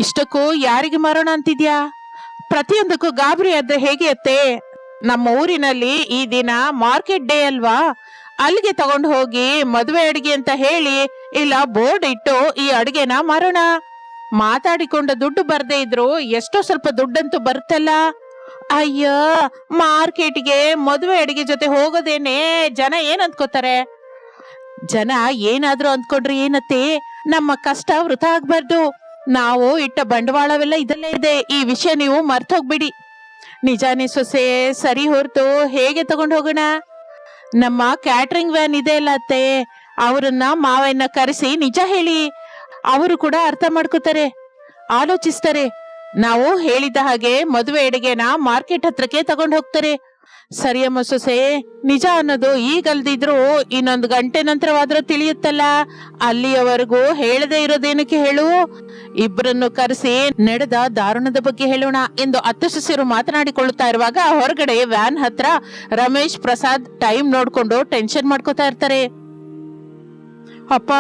ಇಷ್ಟಕ್ಕೂ ಯಾರಿಗೆ ಮಾರೋಣ ಅಂತಿದ್ಯಾ? ಪ್ರತಿಯೊಂದಕ್ಕೂ ಗಾಬರಿ ಆದ್ರೆ ಹೇಗೆ ಅತ್ತೆ? ನಮ್ಮ ಊರಿನಲ್ಲಿ ಈ ದಿನ ಮಾರ್ಕೆಟ್ ಡೇ ಅಲ್ವಾ? ಅಲ್ಲಿಗೆ ತಗೊಂಡು ಹೋಗಿ ಮದುವೆ ಅಡುಗೆ ಅಂತ ಹೇಳಿ ಇಲ್ಲ ಬೋರ್ಡ್ ಇಟ್ಟು ಈ ಅಡುಗೆನ ಮಾರೋಣ. ಮಾತಾಡಿಕೊಂಡ ದುಡ್ಡು ಬರ್ದೇ ಇದ್ರು ಎಷ್ಟೋ ಸ್ವಲ್ಪ ದುಡ್ಡಂತೂ ಬರುತ್ತಲ್ಲ. ಅಯ್ಯೋ, ಮಾರ್ಕೆಟ್ಗೆ ಮದುವೆ ಅಡಿಗೆ ಜೊತೆ ಹೋಗೋದೇನೆ ಜನ ಏನ್ ಅಂದ್ಕೋತಾರೆ? ಜನ ಏನಾದ್ರೂ ಅಂದ್ಕೊಂಡ್ರಿ ಏನತ್ತೆ? ನಮ್ಮ ಕಷ್ಟ ವೃಥ ಆಗ್ಬಾರ್ದು. ನಾವು ಇಟ್ಟ ಬಂಡವಾಳವೆಲ್ಲ ಇದಲ್ಲೇ ಇದೆ. ಈ ವಿಷಯ ನೀವು ಮರ್ತೋಗ್ಬಿಡಿ. ನಿಜಾನೇ ಸೊಸೆ, ಸರಿ ಹೊರತು ಹೇಗೆ ತಗೊಂಡು ಹೋಗೋಣ? ನಮ್ಮ ಕ್ಯಾಟ್ರಿಂಗ್ ವ್ಯಾನ್ ಇದೆ ಅಲ್ಲ ಅತ್ತೆ, ಅವರನ್ನ ಮಾವನ್ನ ಕರೆಸಿ ನಿಜ ಹೇಳಿ. ಅವರು ಕೂಡ ಅರ್ಥ ಮಾಡ್ಕೋತಾರೆ, ಆಲೋಚಿಸ್ತಾರೆ. ನಾವು ಹೇಳಿದ ಹಾಗೆ ಮದುವೆ ಅಡುಗೆನ ಮಾರ್ಕೆಟ್ ಹತ್ರಕ್ಕೆ ತಗೊಂಡು ಹೋಗ್ತಾರೆ. ಸರಿಯಮ್ಮ ಸೊಸೆ, ನಿಜ ಅನ್ನೋದು ಈಗಲ್ದಿದ್ರು ಇನ್ನೊಂದು ಗಂಟೆ ನಂತರವಾದ್ರೂ ತಿಳಿಯುತ್ತಲ್ಲ. ಅಲ್ಲಿಯವರೆಗೂ ಹೇಳದೆ ಇರೋದೇನಕ್ಕೆ ಹೇಳು? ಇಬ್ಬರನ್ನು ಕರೆಸಿ ನಡೆದ ದಾರುಣದ ಬಗ್ಗೆ ಹೇಳೋಣ ಎಂದು ಅತ್ತೆ ಸೊಸೆಯರು ಮಾತನಾಡಿಕೊಳ್ಳುತ್ತಾ ಇರುವಾಗ ಹೊರಗಡೆ ವ್ಯಾನ್ ಹತ್ರ ರಮೇಶ್ ಪ್ರಸಾದ್ ಟೈಮ್ ನೋಡ್ಕೊಂಡು ಟೆನ್ಷನ್ ಮಾಡ್ಕೋತಾ ಇರ್ತಾರೆ. ಅಪ್ಪ,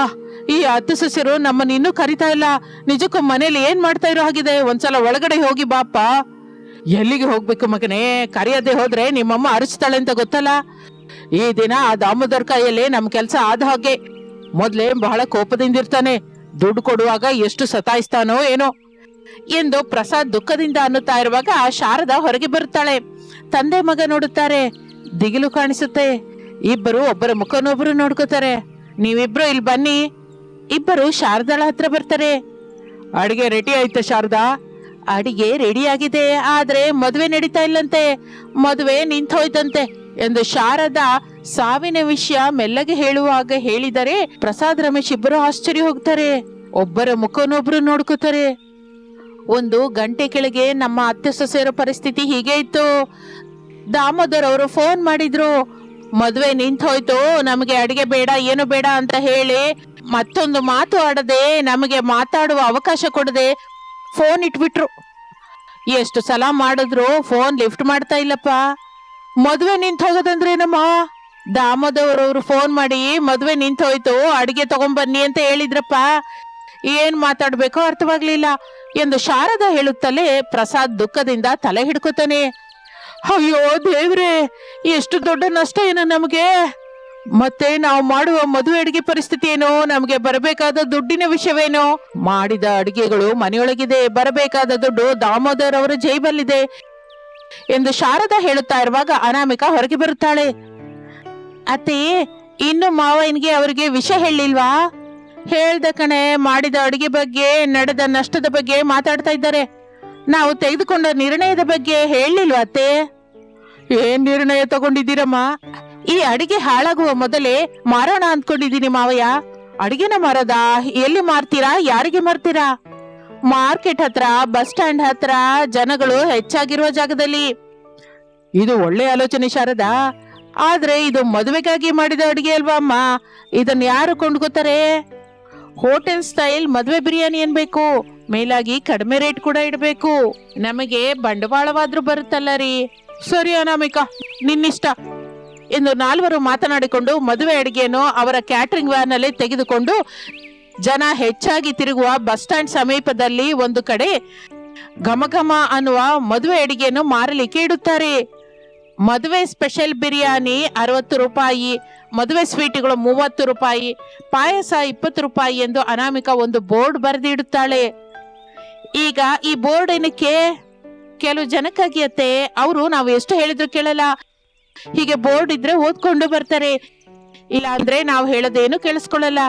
ಈ ಅತ್ತೆ ಸೊಸೆಯರು ನಮ್ಮನ್ನ ಇನ್ನೂ ಕರಿತಾ ಇಲ್ಲ. ನಿಜಕ್ಕೂ ಮನೇಲಿ ಏನ್ ಮಾಡ್ತಾ ಇರೋ ಹಾಗಿದೆ. ಒಂದ್ಸಲ ಒಳಗಡೆ ಹೋಗಿ ಬಾಪ್ಪ. ಎಲ್ಲಿಗೆ ಹೋಗ್ಬೇಕು ಮಗನೇ? ಕರೆಯದೆ ಹೋದ್ರೆ ನಿಮ್ಮಮ್ಮ ಅರಚ್ತಾಳೆ ಅಂತ ಗೊತ್ತಲ್ಲ. ಈ ದಿನ ಆ ದಾಮೋದರ್ ಕೈಯಲ್ಲಿ ನಮ್ ಕೆಲ್ಸ ಆದ ಹಾಗೆ. ಮೊದ್ಲೇ ಬಹಳ ಕೋಪದಿಂದಿರ್ತಾನೆ. ದುಡ್ಡು ಕೊಡುವಾಗ ಎಷ್ಟು ಸತಾಯಿಸ್ತಾನೋ ಏನೋ ಎಂದು ಪ್ರಸಾದ್ ದುಃಖದಿಂದ ಅನ್ನುತ್ತಾ ಇರುವಾಗ ಶಾರದಾ ಹೊರಗೆ ಬರುತ್ತಾಳೆ. ತಂದೆ ಮಗ ನೋಡುತ್ತಾರೆ. ದಿಗಿಲು ಕಾಣಿಸುತ್ತೆ. ಇಬ್ಬರು ಒಬ್ಬರ ಮುಖನೊಬ್ಬರು ನೋಡ್ಕೋತಾರೆ. ನೀವಿಬ್ರು ಇಲ್ಲಿ ಬನ್ನಿ. ಇಬ್ಬರು ಶಾರದಾಳ ಹತ್ರ ಬರ್ತಾರೆ. ಅಡಿಗೆ ರೆಡಿ ಆಯ್ತಾ ಶಾರದಾ? ಅಡಿಗೆ ರೆಡಿ ಆಗಿದೆ, ಆದ್ರೆ ಮದುವೆ ನಡೀತಾ ಇಲ್ಲಂತೆ. ಮದುವೆ ನಿಂತೋಯ್ತಂತೆ ಎಂದು ಶಾರದಾ ಸಾವಿನ ವಿಷಯ ಮೆಲ್ಲಗೆ ಹೇಳುವಾಗ ಹೇಳಿದರೆ ಪ್ರಸಾದ್ ರಮೇಶ್ ಇಬ್ಬರು ಆಶ್ಚರ್ಯ ಹೋಗ್ತಾರೆ. ಒಬ್ಬರ ಮುಖನೊಬ್ರು ನೋಡ್ಕೋತಾರೆ. 1 ಗಂಟೆ ಕೆಳಗೆ ನಮ್ಮ ಅತ್ತೆ ಸೊಸೆಯರ ಪರಿಸ್ಥಿತಿ ಹೀಗೆ ಇತ್ತು. ದಾಮೋದರ್ ಅವರು ಫೋನ್ ಮಾಡಿದ್ರು. ಮದುವೆ ನಿಂತು ಹೋಯ್ತು, ನಮಗೆ ಅಡಿಗೆ ಬೇಡ ಏನು ಬೇಡ ಅಂತ ಹೇಳಿ ಮತ್ತೊಂದು ಮಾತು ಆಡದೆ, ನಮಗೆ ಮಾತಾಡುವ ಅವಕಾಶ ಕೊಡದೆ ಫೋನ್ ಇಟ್ಬಿಟ್ರು. ಎಷ್ಟು ಸಲ ಮಾಡಿದ್ರು ಫೋನ್ ಲಿಫ್ಟ್ ಮಾಡ್ತಾ ಇಲ್ಲಪ್ಪ. ಮದುವೆ ನಿಂತು ಹೋಗೋದಂದ್ರೇನಮ್ಮ? ದಾಮೋದರ್ ಅವರು ಫೋನ್ ಮಾಡಿ ಮದುವೆ ನಿಂತು ಹೋಯ್ತು, ಅಡಿಗೆ ತಗೊಂಬನ್ನಿ ಅಂತ ಹೇಳಿದ್ರಪ್ಪ. ಏನ್ ಮಾತಾಡ್ಬೇಕೋ ಅರ್ಥವಾಗ್ಲಿಲ್ಲ ಎಂದು ಶಾರದಾ ಹೇಳುತ್ತಲೇ ಪ್ರಸಾದ್ ದುಃಖದಿಂದ ತಲೆ ಹಿಡ್ಕೊತಾನೆ. ಅಯ್ಯೋ ದೇವ್ರೆ, ಎಷ್ಟು ದೊಡ್ಡ ನಷ್ಟ ಏನೋ ನಮಗೆ. ಮತ್ತೆ ನಾವು ಮಾಡುವ ಮದುವೆ ಅಡಿಗೆ ಪರಿಸ್ಥಿತಿ ಏನೋ, ನಮಗೆ ಬರಬೇಕಾದ ದುಡ್ಡಿನ ವಿಷಯವೇನೋ. ಮಾಡಿದ ಅಡಿಗೆಗಳು ಮನೆಯೊಳಗಿದೆ, ಬರಬೇಕಾದ ದುಡ್ಡು ದಾಮೋದರ್ ಅವರ ಜೇಬಲ್ಲಿದೆ ಎಂದು ಶಾರದಾ ಹೇಳುತ್ತಾ ಇರುವಾಗ ಅನಾಮಿಕಾ ಹೊರಗೆ ಬರುತ್ತಾಳೆ. ಅತ್ತೆ, ಇನ್ನು ಮಾವಯ್ಯನಿಗೆ ಅವರಿಗೆ ವಿಷಯ ಹೇಳಿಲ್ವಾ? ಹೇಳ್ದ ಕಣೆ, ಮಾಡಿದ ಅಡಿಗೆ ಬಗ್ಗೆ, ನಡೆದ ನಷ್ಟದ ಬಗ್ಗೆ ಮಾತಾಡ್ತಾ ಇದ್ದಾರೆ. ನಾವು ತೆಗೆದುಕೊಂಡ ನಿರ್ಣಯದ ಬಗ್ಗೆ ಹೇಳಲಿಲ್ವಾ ಅತ್ತೆ? ಏನ್ ನಿರ್ಣಯ ತಗೊಂಡಿದ್ದೀರಮ್ಮ? ಈ ಅಡಿಗೆ ಹಾಳಾಗುವ ಮೊದಲೇ ಮಾರೋಣ ಅಂದ್ಕೊಂಡಿದ್ದೀನಿ ಮಾವಯ್ಯ. ಅಡಿಗೆನ ಮಾರದ? ಎಲ್ಲಿ ಮಾರ್ತೀರಾ? ಯಾರಿಗೆ ಮಾರ್ತೀರಾ? ಮಾರ್ಕೆಟ್ ಹತ್ರ, ಬಸ್ ಸ್ಟ್ಯಾಂಡ್ ಹತ್ರ, ಜನಗಳು ಹೆಚ್ಚಾಗಿರುವ ಜಾಗದಲ್ಲಿ. ಇದು ಒಳ್ಳೆ ಆಲೋಚನೆ ಶಾರದಾ. ಆದ್ರೆ ಇದು ಮದುವೆಗಾಗಿ ಮಾಡಿದ ಅಡಿಗೆ ಅಲ್ವಾ ಅಮ್ಮ? ಇದನ್ನ ಯಾರು ಕೊಂಡ್ಕೋತಾರೆ? ಹೋಟೆಲ್ ಸ್ಟೈಲ್ ಮದುವೆ ಬಿರಿಯಾನಿ ಅನ್ಬೇಕು. ಮೇಲಾಗಿ ಕಡಿಮೆ ರೇಟ್ ಕೂಡ ಇಡಬೇಕು. ನಮಗೆ ಬಂಡವಾಳವಾದ್ರೂ ಬರುತ್ತಲ್ಲ ರೀ. ಸರಿ ಅನಾಮಿಕಾ, ನಿನ್ನಿಷ್ಟ ಎಂದು ನಾಲ್ವರು ಮಾತನಾಡಿಕೊಂಡು ಮದುವೆ ಅಡಿಗೆಯನ್ನು ಅವರ ಕ್ಯಾಟರಿಂಗ್ ವ್ಯಾನ್ ಅಲ್ಲಿ ತೆಗೆದುಕೊಂಡು ಜನ ಹೆಚ್ಚಾಗಿ ತಿರುಗುವ ಬಸ್ ಸ್ಟ್ಯಾಂಡ್ ಸಮೀಪದಲ್ಲಿ ಒಂದು ಕಡೆ ಘಮಘಮ ಅನ್ನುವ ಮದುವೆ ಅಡಿಗೆಯನ್ನು ಮಾರಲಿಕ್ಕೆ ಇಡುತ್ತಾರೆ. ಮದುವೆ ಸ್ಪೆಷಲ್ ಬಿರಿಯಾನಿ 60 ರೂಪಾಯಿ, ಮದುವೆ ಸ್ವೀಟ್ಗಳು 30 ರೂಪಾಯಿ, ಪಾಯಸ 20 ರೂಪಾಯಿ ಎಂದು ಅನಾಮಿಕಾ ಒಂದು ಬೋರ್ಡ್ ಬರೆದಿಡುತ್ತಾಳೆ. ಈಗ ಈ ಬೋರ್ಡ್ ಏನಕ್ಕೆ? ಕೆಲವು ಜನಕ್ಕಾಗಿ ಅತ್ತೆ. ಅವರು ನಾವು ಎಷ್ಟು ಹೇಳಿದ್ರು ಕೇಳಲ್ಲ. ಹೀಗೆ ಬೋರ್ಡ್ ಇದ್ರೆ ಓದ್ಕೊಂಡು ಬರ್ತಾರೆ, ಇಲ್ಲ ಅಂದ್ರೆ ನಾವು ಹೇಳೋದೇನು ಕೇಳಿಸ್ಕೊಳ್ಳಲ್ಲ.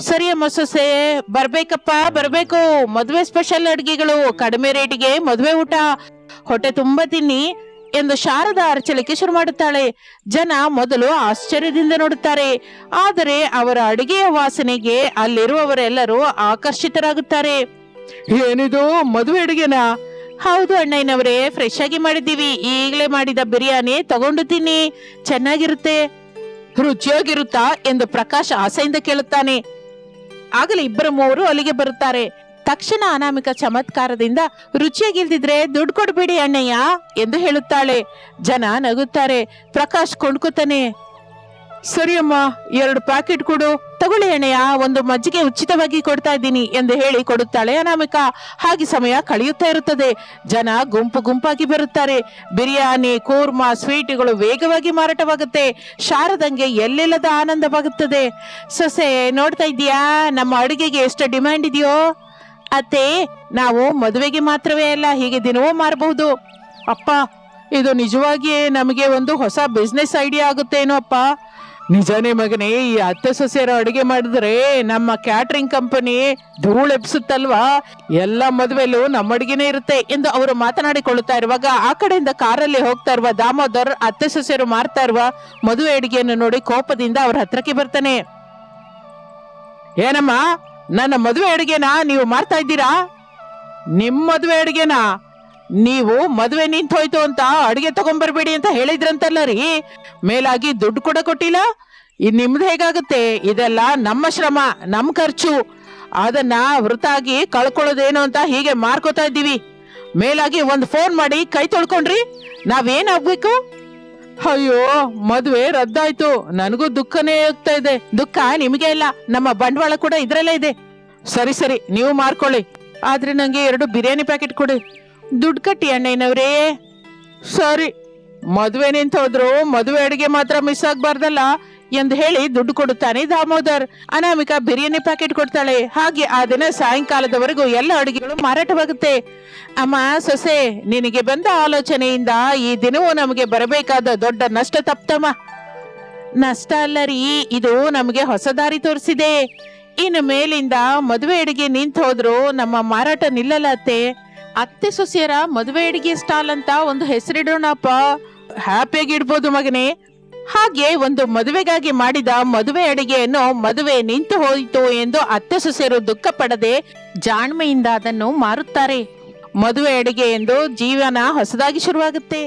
ಸರಿಯಮ್ಮ ಸೊಸೆ, ಬರ್ಬೇಕಪ್ಪ ಬರ್ಬೇಕು. ಮದುವೆ ಸ್ಪೆಷಲ್ ಅಡ್ಗೆಗಳು, ಕಡಿಮೆ ರೇಟಿಗೆ ಮದುವೆ ಊಟ, ಹೊಟ್ಟೆ ತುಂಬಾ ತಿನ್ನಿ ಎಂದು ಶಾರದಾ ಅರಚಲಿಕ್ಕೆ ಶುರು ಮಾಡುತ್ತಾಳೆ. ಜನ ಮೊದಲು ಆಶ್ಚರ್ಯದಿಂದ ನೋಡುತ್ತಾರೆ, ಆದರೆ ಅವರ ಅಡಿಗೆಯ ವಾಸನೆಗೆ ಅಲ್ಲಿರುವವರೆಲ್ಲರೂ ಆಕರ್ಷಿತರಾಗುತ್ತಾರೆ. ಏನಿದು, ಮದುವೆ ಅಡಿಗೆನಾ? ಹೌದು ಅಣ್ಣಯ್ಯನವರೇ, ಫ್ರೆಶ್ ಆಗಿ ಮಾಡಿದ್ದೀವಿ. ಈಗಲೇ ಮಾಡಿದ ಬಿರಿಯಾನಿ ತಗೊಂಡು ತಿನ್ನಿ, ಚೆನ್ನಾಗಿರುತ್ತೆ. ರುಚಿಯಾಗಿರುತ್ತಾ ಎಂದು ಪ್ರಕಾಶ್ ಆಸೆಯಿಂದ ಕೇಳುತ್ತಾನೆ. ಆಗಲೇ ಇಬ್ಬರು ಮೂವರು ಅಲ್ಲಿಗೆ ಬರುತ್ತಾರೆ. ತಕ್ಷಣ ಅನಾಮಿಕಾ ಚಮತ್ಕಾರದಿಂದ, ರುಚಿಯಾಗಿಲ್ದಿದ್ರೆ ದುಡ್ಡು ಕೊಡ್ಬೇಡಿ ಅಣ್ಣಯ್ಯ ಎಂದು ಹೇಳುತ್ತಾಳೆ. ಜನ ನಗುತ್ತಾರೆ. ಪ್ರಕಾಶ್ ಕೊಂಡ್ಕೊತಾನೆ. ಸರಿಯಮ್ಮ, 2 ಪ್ಯಾಕೆಟ್ ಕೊಡು. ತಗೊಳ್ಳಿ ಅಣ್ಣಯ್ಯ, ಒಂದು ಮಜ್ಜಿಗೆ ಉಚಿತವಾಗಿ ಕೊಡ್ತಾ ಇದ್ದೀನಿ ಎಂದು ಹೇಳಿ ಕೊಡುತ್ತಾಳೆ ಅನಾಮಿಕಾ. ಹಾಗೆ ಸಮಯ ಕಳೆಯುತ್ತಾ ಇರುತ್ತದೆ. ಜನ ಗುಂಪು ಗುಂಪಾಗಿ ಬರುತ್ತಾರೆ. ಬಿರಿಯಾನಿ, ಕೂರ್ಮಾ, ಸ್ವೀಟ್ಗಳು ವೇಗವಾಗಿ ಮಾರಾಟವಾಗುತ್ತೆ. ಶಾರದಂಗೆ ಎಲ್ಲೆಲ್ಲದ ಆನಂದವಾಗುತ್ತದೆ. ಸೊಸೆ, ನೋಡ್ತಾ ಇದೀಯಾ ನಮ್ಮ ಅಡುಗೆಗೆ ಎಷ್ಟು ಡಿಮ್ಯಾಂಡ್ ಇದೆಯೋ? ಅತ್ತೆ, ನಾವು ಮದುವೆಗೆ ಮಾತ್ರವೇ ಅಲ್ಲ, ಹೀಗೆ ದಿನವೂ ಮಾರಬಹುದು. ಅಪ್ಪ, ಇದು ನಿಜವಾಗಿಯೇ ನಮಗೆ ಒಂದು ಹೊಸ ಬಿಸ್ನೆಸ್ ಐಡಿಯಾ ಆಗುತ್ತೇನೋ ಅಪ್ಪ. ನಿಜಾನೇ ಮಗನೇ, ಈ ಅತ್ತೆ ಸೊಸೆಯರ ಅಡುಗೆ ಮಾಡಿದ್ರೆ ನಮ್ಮ ಕ್ಯಾಟ್ರಿಂಗ್ ಕಂಪನಿ ಧೂಳೆಬ್ಸುತ್ತಲ್ವಾ? ಎಲ್ಲ ಮದುವೆಲ್ಲೂ ನಮ್ಮ ಅಡುಗೆನೇ ಇರುತ್ತೆ ಎಂದು ಅವರು ಮಾತನಾಡಿಕೊಳ್ಳುತ್ತಾ ಇರುವಾಗ ಆ ಕಡೆಯಿಂದ ಕಾರಲ್ಲಿ ಹೋಗ್ತಾ ಇರುವ ದಾಮೋದರ್ ಅತ್ತೆ ಸೊಸೆಯರು ಮಾರ್ತಾ ಇರುವ ಮದುವೆ ಅಡಿಗೆಯನ್ನು ನೋಡಿ ಕೋಪದಿಂದ ಅವ್ರ ಹತ್ರಕ್ಕೆ ಬರ್ತಾನೆ. ಏನಮ್ಮ, ನನ್ನ ಮದುವೆ ಅಡುಗೆನಾ ನೀವು ಮಾರ್ತಾ ಇದ್ದೀರಾ? ನಿಮ್ ಮದುವೆ ಅಡಿಗೆನಾ? ನೀವು ಮದುವೆ ನಿಂತು ಹೋಯ್ತು ಅಂತ ಅಡಿಗೆ ತಗೊಂಡ್ಬರ್ಬೇಡಿ ಅಂತ ಹೇಳಿದ್ರಂತಲ್ಲ ರೀ. ಮೇಲಾಗಿ ದುಡ್ಡು ಕೂಡ ಕೊಟ್ಟಿಲ್ಲ. ಇದು ನಿಮ್ದು ಹೇಗಾಗುತ್ತೆ? ಇದೆಲ್ಲ ನಮ್ಮ ಶ್ರಮ, ನಮ್ಮ ಖರ್ಚು. ಅದನ್ನ ವೃತಾಗಿ ಕಳ್ಕೊಳ್ಳೋದೇನು ಅಂತ ಹೀಗೆ ಮಾರ್ಕೋತಾ ಇದ್ದೀವಿ. ಮೇಲಾಗಿ ಒಂದು ಫೋನ್ ಮಾಡಿ ಕೈ ತೊಳ್ಕೊಂಡ್ರಿ, ನಾವೇನಾಗ್ಬೇಕು? ಅಯ್ಯೋ, ಮದುವೆ ರದ್ದಾಯ್ತು. ನನಗೂ ದುಃಖನೇ ಆಗ್ತಾ ಇದೆ. ದುಃಖ ನಿಮಗೆ ಇಲ್ಲ, ನಮ್ಮ ಬಂಡವಾಳ ಕೂಡ ಇದ್ರಲ್ಲೇ ಇದೆ. ಸರಿ ಸರಿ, ನೀವು ಮಾರ್ಕೊಳ್ಳಿ. ಆದ್ರೆ ನಂಗೆ 2 ಬಿರಿಯಾನಿ ಪ್ಯಾಕೆಟ್ ಕೊಡಿ. ದುಡ್ಡು ಕಟ್ಟಿ ಅಣ್ಣಯ್ಯನವ್ರೇ. ಸರಿ, ಮದುವೆ ನಿಂತು ಹೋದ್ರು ಮದುವೆ ಅಡಿಗೆ ಮಾತ್ರ ಮಿಸ್ ಆಗ್ಬಾರ್ದಲ್ಲ ಎಂದು ಹೇಳಿ ದುಡ್ಡು ಕೊಡುತ್ತಾನೆ ದಾಮೋದರ್. ಅನಾಮಿಕಾ ಬಿರಿಯಾನಿ ಪ್ಯಾಕೆಟ್ ಕೊಡ್ತಾಳೆ. ಹಾಗೆ ಆ ದಿನ ಸಾಯಂಕಾಲದವರೆಗೂ ಎಲ್ಲ ಅಡುಗೆಗಳು ಮಾರಾಟವಾಗುತ್ತೆ. ಅಮ್ಮ ಸೊಸೆ, ನಿನಗೆ ಬಂದ ಆಲೋಚನೆಯಿಂದ ಈ ದಿನವೂ ನಮಗೆ ಬರಬೇಕಾದ ದೊಡ್ಡ ನಷ್ಟ ತಪ್ತಮ್ಮ. ನಷ್ಟ ಅಲ್ಲ ರೀ, ಇದು ನಮಗೆ ಹೊಸ ದಾರಿ ತೋರಿಸಿದೆ. ಇನ್ನು ಮೇಲಿಂದ ಮದುವೆ ಅಡಿಗೆ ನಿಂತು ಹೋದ್ರು ನಮ್ಮ ಮಾರಾಟ ನಿಲ್ಲಲ್ಲ ಅತ್ತೆ. ಅತ್ತೆ ಸೊಸೆಯರ ಮದುವೆ ಅಡಿಗೆ ಸ್ಟಾಲ್ ಅಂತ ಒಂದು ಹೆಸರಿಡೋಣಪ್ಪ. ಹ್ಯಾಪಿಯಾಗಿ ಇಡ್ಬೋದು ಮಗನೇ. ಹಾಗೆ ಒಂದು ಮದುವೆಗಾಗಿ ಮಾಡಿದ ಮದುವೆ ಅಡಿಗೆಯನ್ನು ಮದುವೆ ನಿಂತು ಹೋಯಿತು ಎಂದು ಅತ್ತೆ ಸೊಸೆಯರು ದುಃಖ ಪಡದೆ ಜಾಣ್ಮೆಯಿಂದ ಅದನ್ನು ಮಾರುತ್ತಾರೆ. ಮದುವೆ ಅಡಿಗೆ ಎಂದು ಜೀವನ ಹೊಸದಾಗಿ ಶುರುವಾಗುತ್ತೆ.